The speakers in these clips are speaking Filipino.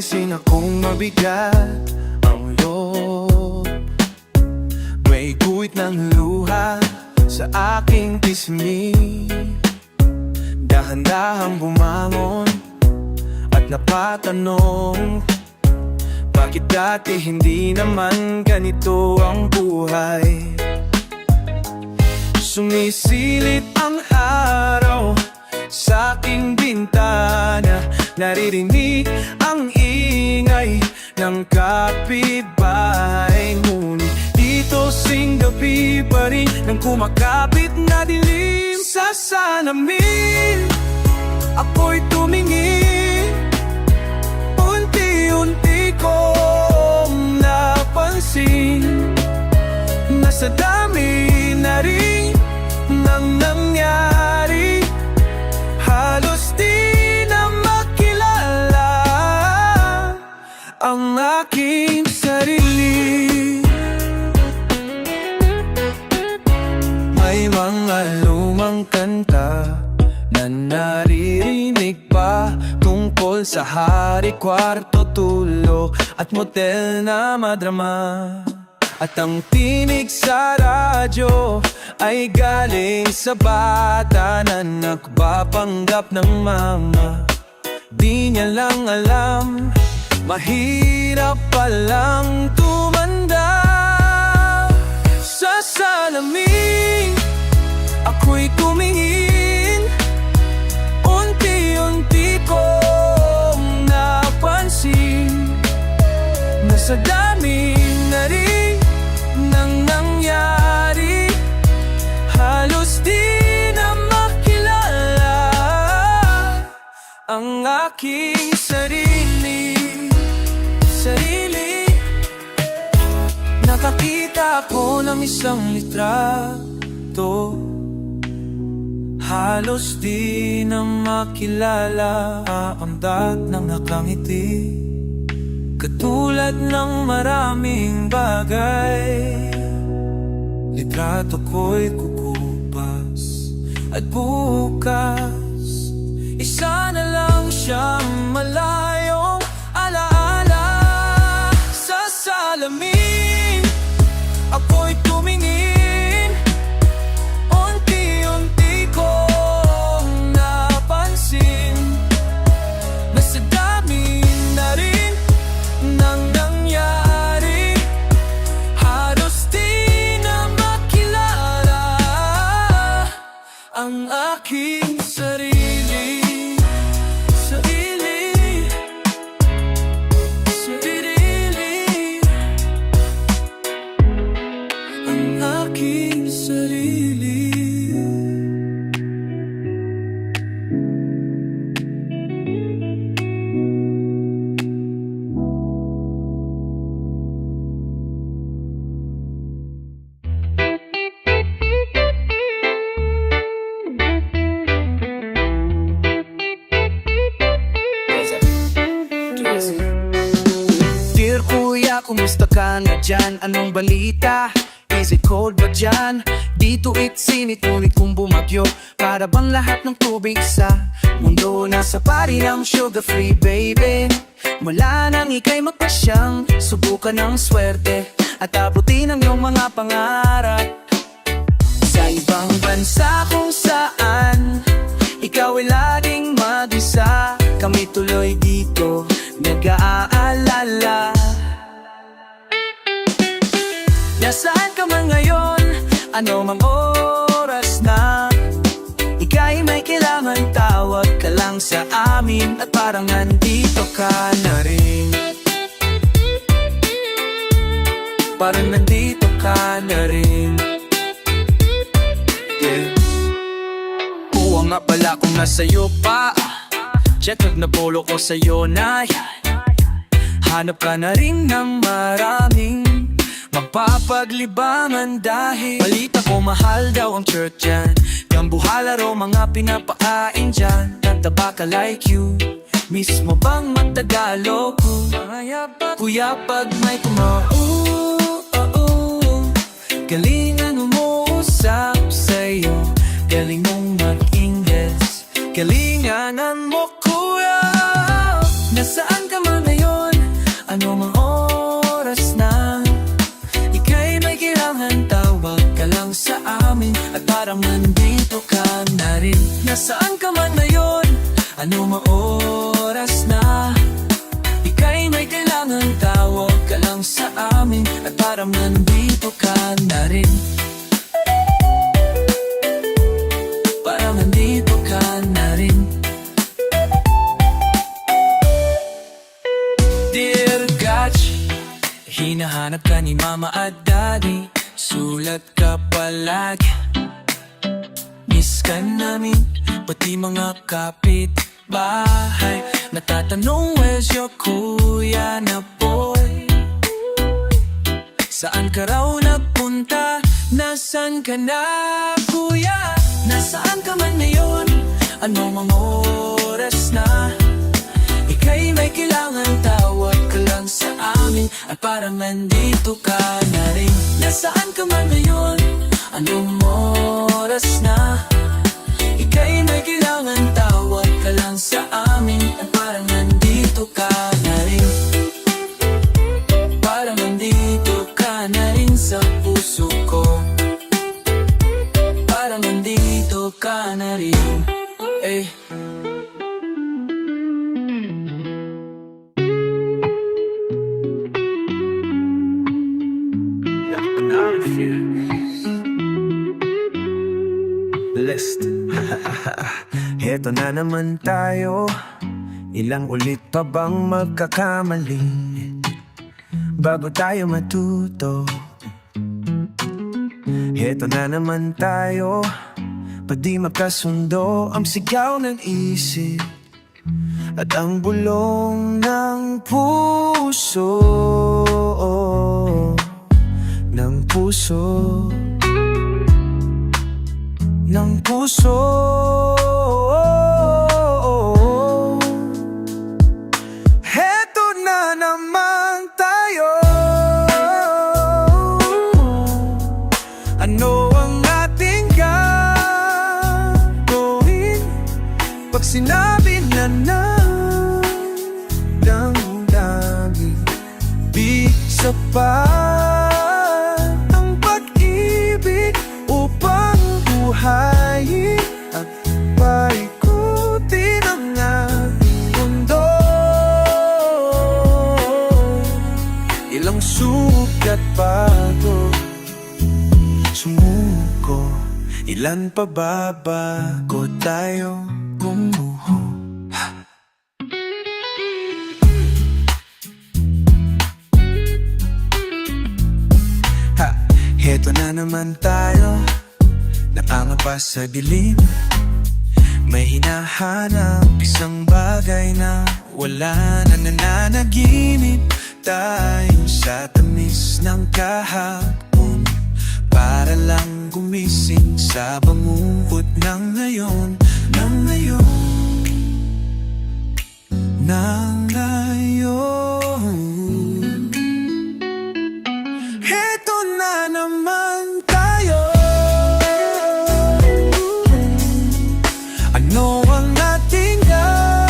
Nagising akong mabigat ang loob. May guhit ng luha sa aking pisngi. Dahan-dahang bumangon at napatanong, bakit dati hindi naman ganito ang buhay? Sumisilip ang araw sa aking bintana, naririnig ang ingay ng kapitbahay. Ngunit dito sing gabi pa rin ng kumakapit na dilim sa salamin. Ako'y tumingin, unti-unti kong napansin na sa dami na rin ng nangyari, halos di na makilala ang aking sarili. May mga lumang kanta na naririnig pa tungkol sa hari, kwarto, tulo at motel na madrama. At ang tinig sa radyo ay galing sa bata na nagpapanggap ng mama. Di niya lang alam, mahirap palang tumanda. Sa salamin, ako'y tumingin, unti-unti kong napansin na sa dami na rin nang nangyari, halos di na makilala ang aking sarili. Nakakita ko ng isang litrato, halos di na makilala ang dat ng nakangiti, katulad ng maraming bagay. Litrato ko'y kukupas at bukas, isa na lang siyang malayong alaala. Sa salamin, ako'y tumingin, unti-unti kong napansin na sa dami na rin nang nangyari, halos di na makilala ang aking sarili. Ang aking sarili. Dear Kuya, kumusta ka na dyan? Anong balita? Is it cold ba dyan? Dito itsinit, ngunit kung bumagyo, para bang lahat ng tubig sa mundo nasa pari ng sugar free, baby. Mula nang ika'y magpasyang subukan ng swerte at abutin ang iyong mga pangarap sa ibang bansa kung saan ikaw ay laging mag-isa. Kami tuloy dito nag-aalala. Nasaan ka man ngayon, ano mang oras na, ika'y may kailangan, tawag ka lang sa amin at parang nandito ka na rin. Parang nandito ka na rin. Yeah. Oo nga pala kung nasa'yo pa, check out na polo ko sa'yo na hanap ka na rin ng maraming magpapaglibangan dahil balita ko mahal daw ang church dyan. Yung buhalaro mga pinapakain dyan, tataba ka like you. Mismo bang magtagalog ko? Kuya pag may galingan umuusap sa'yo, galing mong mag-Ingles, galinganan mo kuya. Nasaan ka man ngayon? Nasaan ka man ngayon? Ano maoras na? Ika'y may kailangan, tawag ka lang sa amin. At parang nandito ka na rin. Parang nandito ka na rin. Dear Gotch, hinahanap ka ni Mama at Daddy. Sulat ka palagi. Miss ka namin, pati mga kapitbahay. Natatanong, where's your kuya na boy? Saan ka raw nagpunta? Nasaan ka na, kuya? Nasaan ka man ngayon? Anong mga oras na? Ika'y may kailangan, tawag ka lang sa amin. At parang nandito ka na rin. Nasaan ka man ngayon? Anong oras na? Ika'y may kailangan, tawag ka lang sa amin. At parang nandito ka na rin. Parang nandito ka na rin sa puso ko. Parang nandito ka na rin. Eh. Blessed. Heto na naman tayo. Ilang ulit pa bang magkakamali bago tayo matuto? Heto na naman tayo. Padi magkasundo ang sigaw ng isip at ang bulong ng puso. Ng puso. Ng puso. Heto na naman tayo. Ano ang ating gagawin pag sinabi na ng damdamin? Di sapat ang pag-ibig upang buhayin at paikutin ang ating mundo. Ilang sugat bago sumuko, ilan pa ba bago tayo gumuho? Heto na naman tayo, nakangapa sa dilim. May hinahanap, isang bagay na wala na, nananaginip tayo sa tamis ng kahapon, para lang gumising sa bangungot ng ngayon. Ng ngayon. Ng ngayon. Heto na naman tayo. Ano ang ating gagawin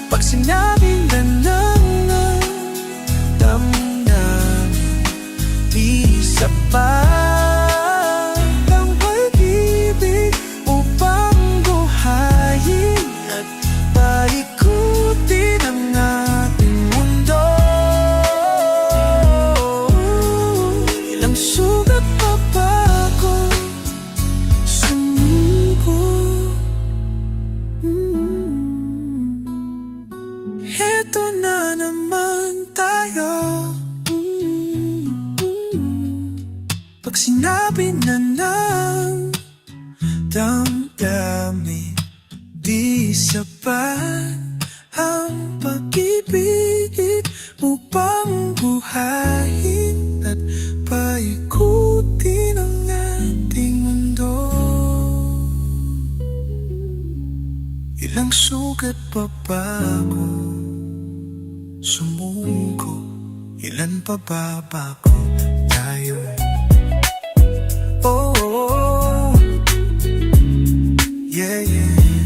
pag sinabi na ng damdamin? Di sapat ang pag-ibig upang buhayin at paikutin ang ating mundo. Ilang sugat pa bago sumuko. Heto na naman tayo. Pag sinabi na ng damdamin, di sapat ang pag-ibig upang buhayin at paikutin ang ating mundo. Ilang sugat pa bago sumuko, ilan pa ba bago tayo? Oh, oh, yeah, yeah.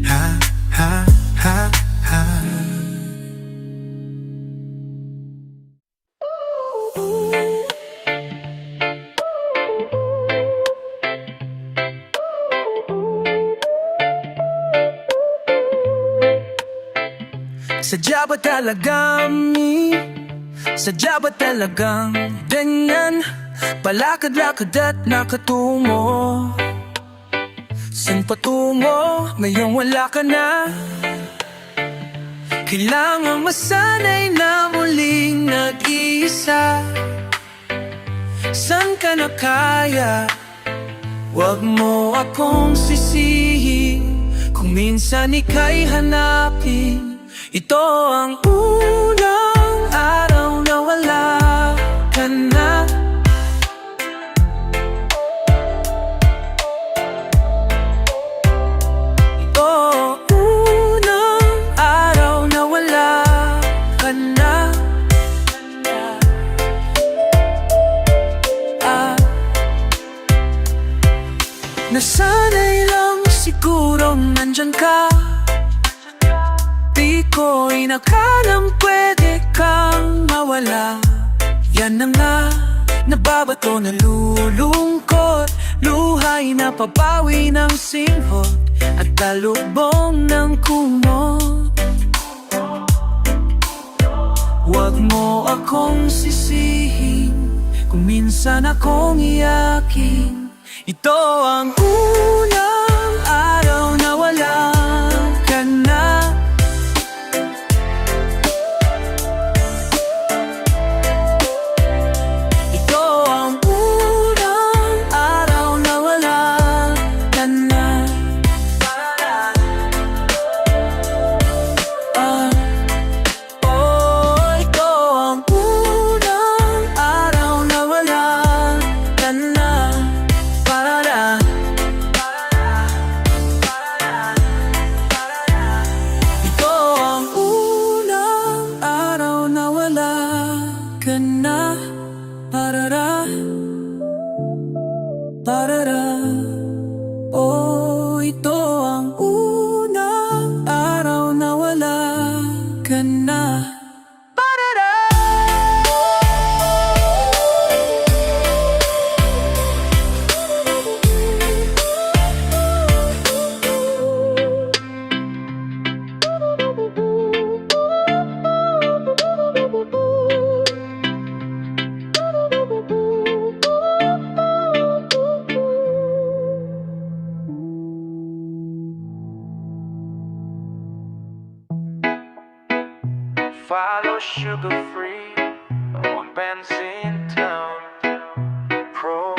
Ha, ha, ha, ha. Sadya ba talagang ganyan? Palakad-lakad at nakatungo. San patungo? Ngayong wala ka na. Kailangan masanay na muling nag-iisa. San ka na kaya? Huwag mo akong sisihin kung minsan ika'y hanapin. Ito ang unang araw na wala ka na. Ito ang unang araw na wala ka na. Nasanay lang sigurong nandyan ka. Di ko inakalang pwede kang mawala. Yan na nga, nababato na lulungkot. Luhay na pabawi ng singhot at talubong ng kumot. Huwag mo akong sisihin kung minsan akong iyakin. Ito ang unang araw na wala ka na. Ito ang unang araw na wala ka na. Ito ang unang araw na wala ka na. Ito ang unang araw na wala ka na. Parara, parara. Oh, ito ang unang araw na wala ka na. Parara. Follow sugar-free on Benzene Town Pro.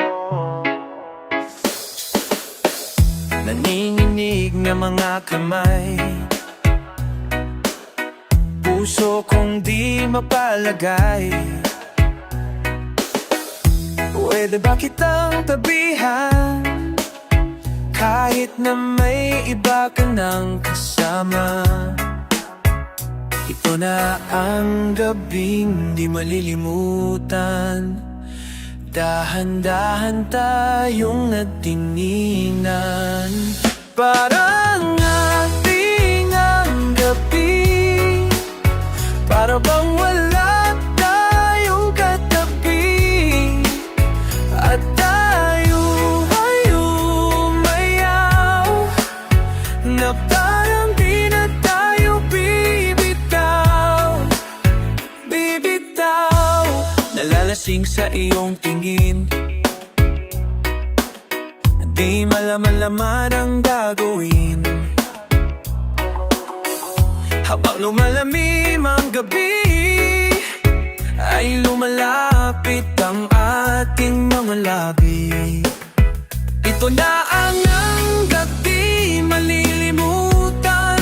Nanginginig na mga kamay, puso kong di mapalagay. Pwede ba kitang tabihan kahit na may iba ka ng kasama? Ito na ang gabing di malilimutan. Dahan-dahan tayong nagtinginan. Parang ating ang gabi, para bang wala tayong katabi. At tayo ay umayaw na parang di na tayo bibitaw. Nalalasing sa iyong tingin, di malaman ang gagawin. Habang lumalamim ang gabi, ay lumalapit ang ating mga labi. Ito na ang gabi malilimutan.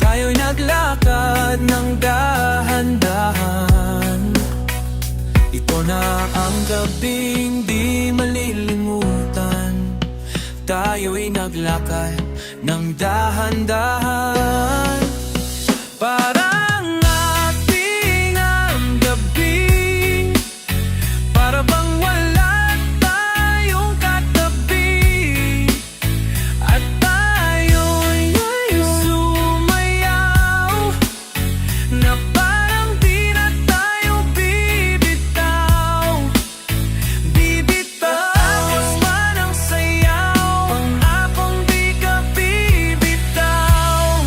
Tayo'y naglakad ng dahan-dahan. Ito na ang gabing di malilimutan. Tayo'y naglakad ng dahan-dahan. Parang ating ang gabi, para bang wala tayong katabi. At tayo'y sumayaw na parang di na tayo bibitaw. Tapos man ang sayaw, ang akong di ka bibitaw.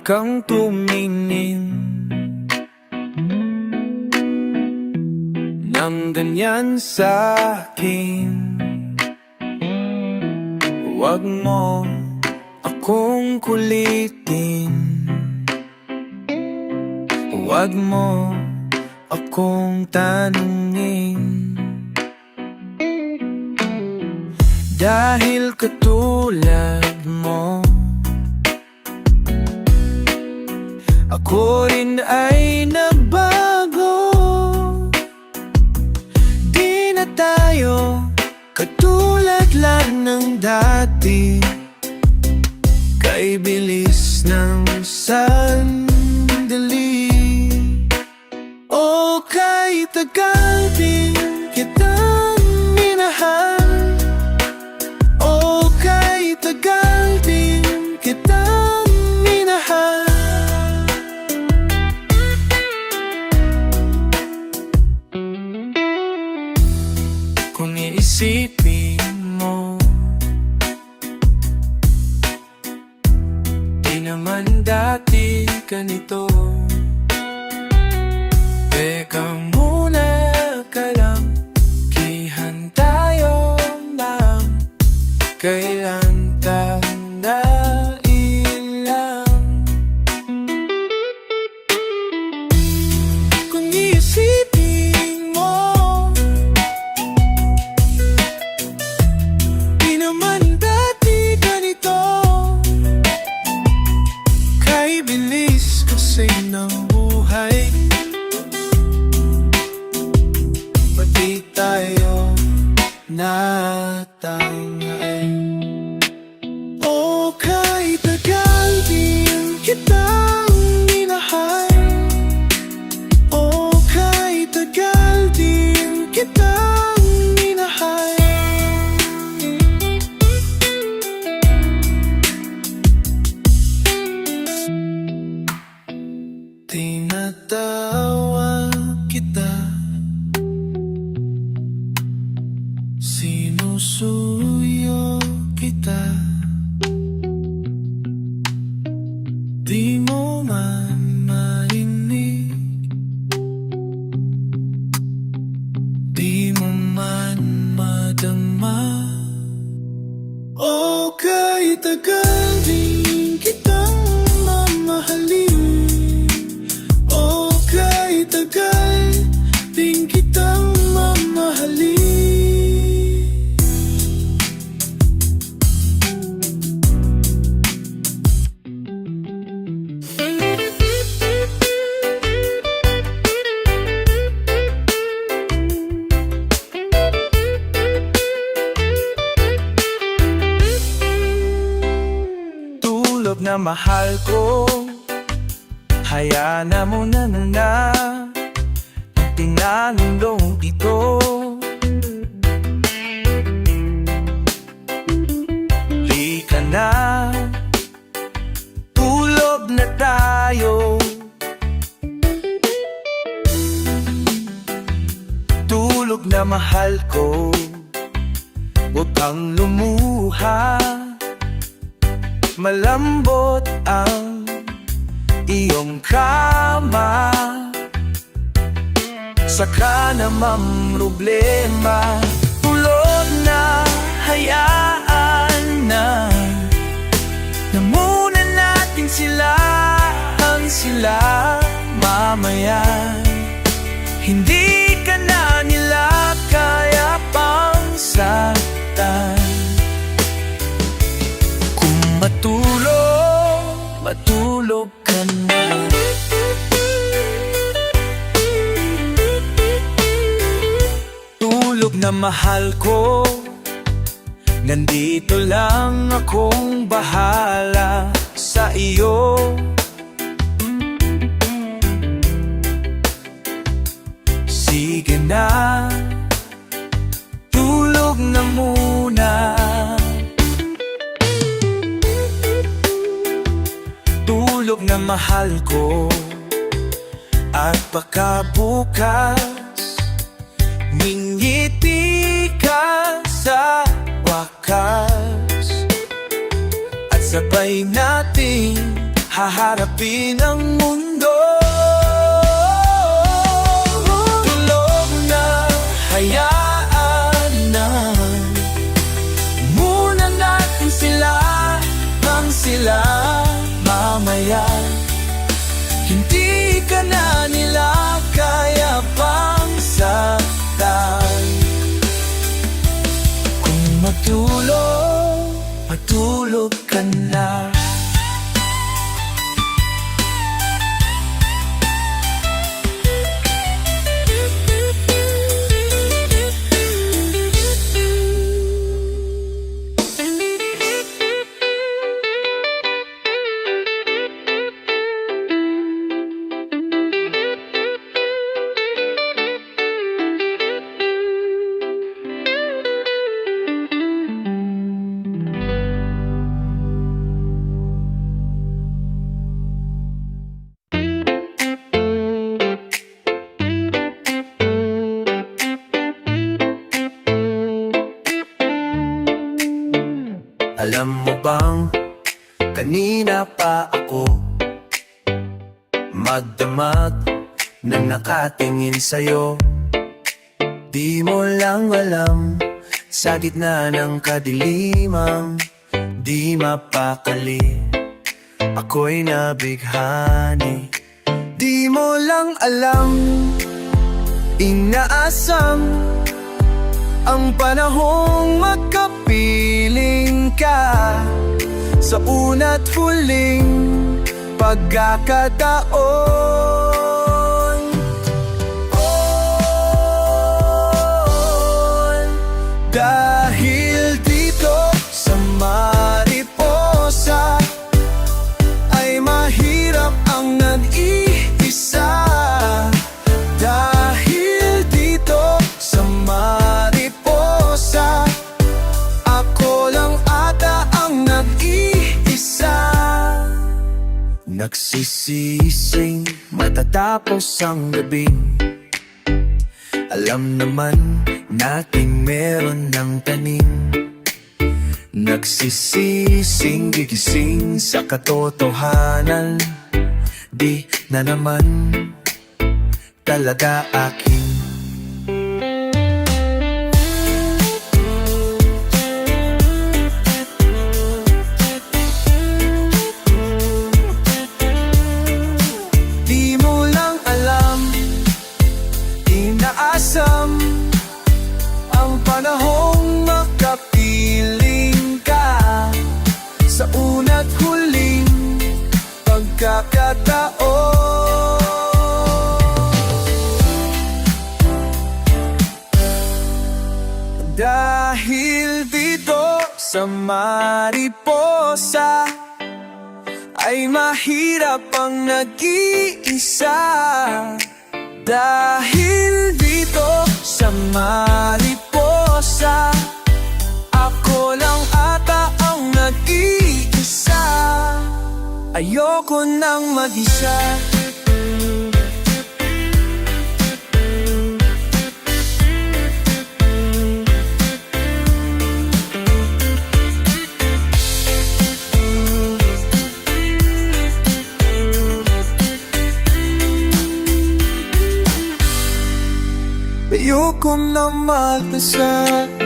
kang tumingin nang ganyan sa'kin. Huwag mo akong kulitin, huwag mo akong tanungin, dahil katulad mo ako rin ay nagbago. Di na tayo katulad lang ng dati, kay bilis ng sandali. O kay tagal din kitang minahal, o kay tagal din kitang minahal. Kung iisipin mo, di naman dati ganito. Teka muna ka lang, kihan tayo lang, kailan tandaan lang. Kung iisipin mo, di naman dati ganito, kay bilis kasi ng buhay, pati tayo natangay. O kay tagal din kitang minahal, o kay tagal din kitang minahal. Tinatawag kita, sinusuyo kita, di mo man marinig, di mo man madama. O kay tagal din kitang mamahalin, o kay tagal din kitang mamahalin. Tulog na mahal ko, hayaan mo na tinanong ito. Lika na, tulog na tayo. Tulog na mahal ko, huwag kang lumuha. Malambot ang iyong kama, saka naman problema. Tulog na, hayaan na muna natin sila mamaya. Hindi ka na nila kaya pang saktan. Kung matulog ka na. Tulog na mahal ko, nandito lang akong bahala sa iyo. Sige na, tulog na muna. Tulog na mahal ko, at baka bukas ngingiti ka sa wakas, at sabay nating haharapin ang mundo. Tulog na, hayaan na, muna natin sila hang sila mamaya. Hindi ka na nila kaya pang saktan. Kung matulog, matulog ka na. Alam mo bang, kanina pa ako magdamag nang nakatingin sa'yo. Di mo lang alam, sa gitna ng kadilimang di mapakali, ako'y nabighani. Di mo lang alam, inaasam ang panahong magkapiling ka sa una't huling pagkakataon. Dahil dito sa mariposa ay mahirap ang nag-iisa. Dahil dito sa mariposa, ako lang ata ang nag-iisa. Nagsisising matatapos ang gabing, alam naman nating meron ng tanim. Nagsisising gigising sa katotohanan, di na naman talaga akin. Di mo lang alam, inaasam ang panahong makapiling ka sa una't huling pagkakataon. Dahil dito sa mariposa ay mahirap ang nag-iisa. Dahil dito sa mariposa, ako lang ata ang nag-iisa. Ayoko nang mag-isa. Ayoko na mag-isa.